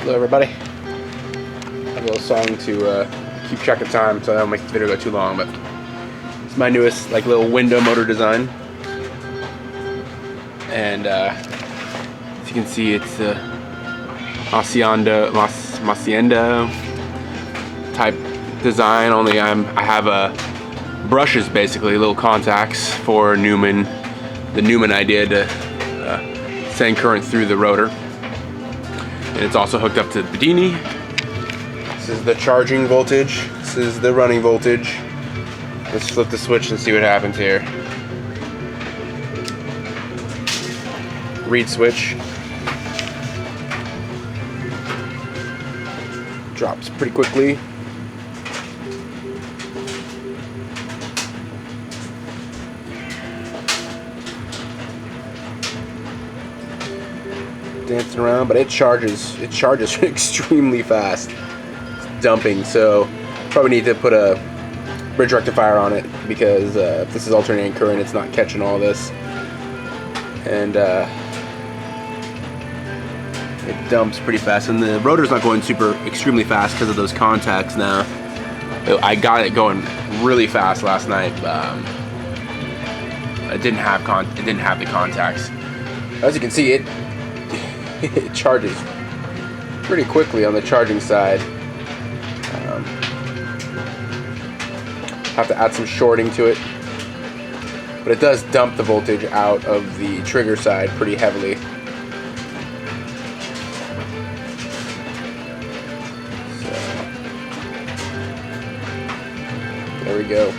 Hello everybody. A little song to keep track of time so I don't make the video go too long, but it's my newest little window motor design. And as you can see, it's a Hacienda type design, only I have brushes, basically little contacts for Newman, the Newman idea to send current through the rotor. And it's also hooked up to Bedini. This is the charging voltage. This is the running voltage. Let's flip the switch and see what happens here. Read switch. Drops pretty quickly. Dancing around, but it charges extremely fast. It's dumping, so probably need to put a bridge rectifier on it, because if this is alternating current, it's not catching all this. And it dumps pretty fast, and the rotor's not going extremely fast because of those contacts now. I got it going really fast last night. It didn't have the contacts. As you can see, it charges pretty quickly on the charging side. Have to add some shorting to it, but it does dump the voltage out of the trigger side pretty heavily. So there we go.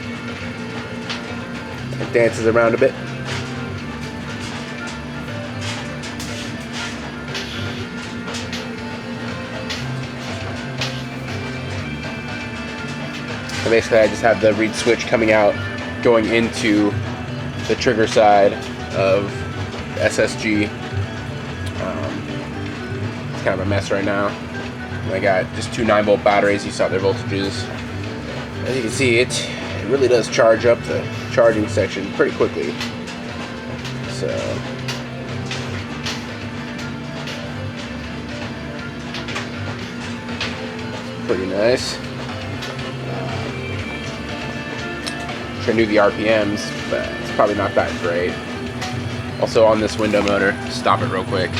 It dances around a bit. And basically I just have the reed switch coming out, going into the trigger side of the SSG. It's kind of a mess right now. And I got just two 9-volt batteries. You saw their voltages. As you can see, it really does charge up the charging section pretty quickly. So pretty nice. I knew the RPMs, but it's probably not that great. Also on this window motor, stop it real quick.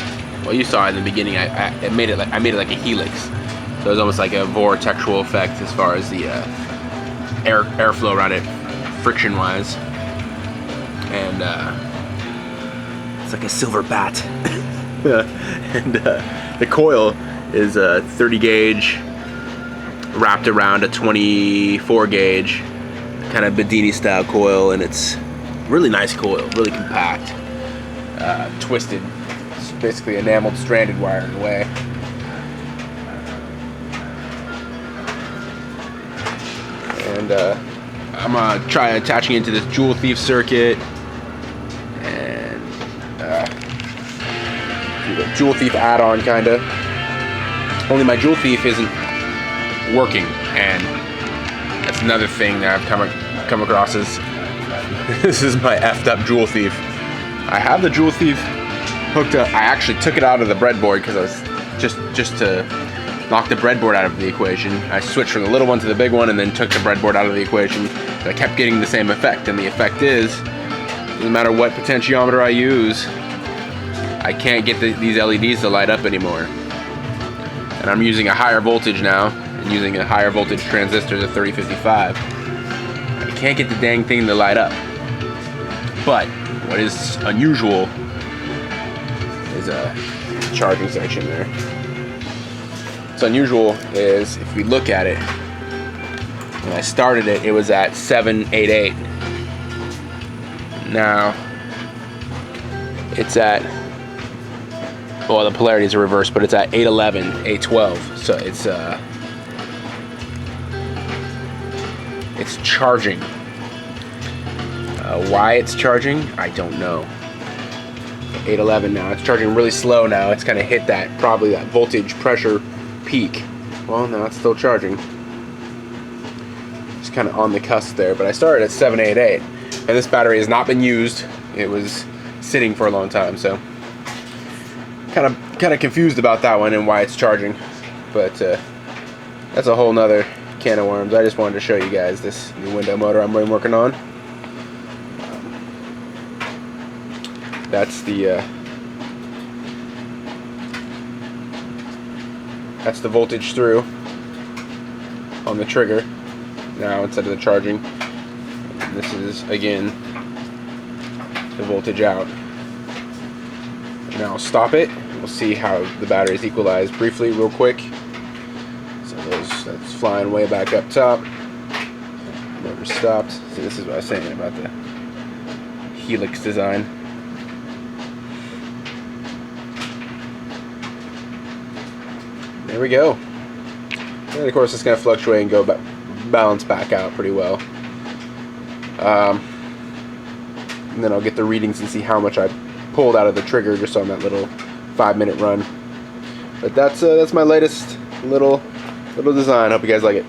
Well, you saw in the beginning, I made it like a helix, so it was almost like a vortexual effect as far as the airflow around it, friction-wise, and it's like a silver bat. And the coil is a 30 gauge wrapped around a 24 gauge. Kind of Bedini style coil, and it's really nice coil, really compact, twisted. It's basically enameled stranded wire in a way. And I'm gonna try attaching it to this Jewel Thief circuit, and do a Jewel Thief add-on kinda. Only my Jewel Thief isn't working, and that's another thing that I've come across is this is my effed up Jewel Thief. I have the Jewel Thief hooked up. I actually took it out of the breadboard because I was just to knock the breadboard out of the equation. I switched from the little one to the big one and then took the breadboard out of the equation. I kept getting the same effect, and the effect is, no matter what potentiometer I use, I can't get these LEDs to light up anymore. And I'm using a higher voltage now, using a higher voltage transistor, the 3055. I can't get the dang thing to light up. But what is unusual is a charging section there. What's unusual is if we look at it, when I started it, it was at 788. Now it's at, well, the polarities are reversed, but it's at 811, 812. So it's charging. Why it's charging, I don't know. 811 now. It's charging really slow now. It's kind of hit probably that voltage pressure peak. Well, no, it's still charging. It's kind of on the cusp there, but I started at 788, and this battery has not been used. It was sitting for a long time, so kind of confused about that one and why it's charging. but that's a whole nother can of worms. I just wanted to show you guys this new window motor I'm working on. That's the voltage through on the trigger now instead of the charging. And this is again the voltage out. Now I'll stop it. We'll see how the battery is equalized briefly, real quick. So that's flying way back up top. Motor stopped. See, this is what I was saying about the helix design. There we go. And of course, it's going to fluctuate and go balance back out pretty well. And then I'll get the readings and see how much I pulled out of the trigger just on that little 5-minute run. But that's my latest little design. Hope you guys like it.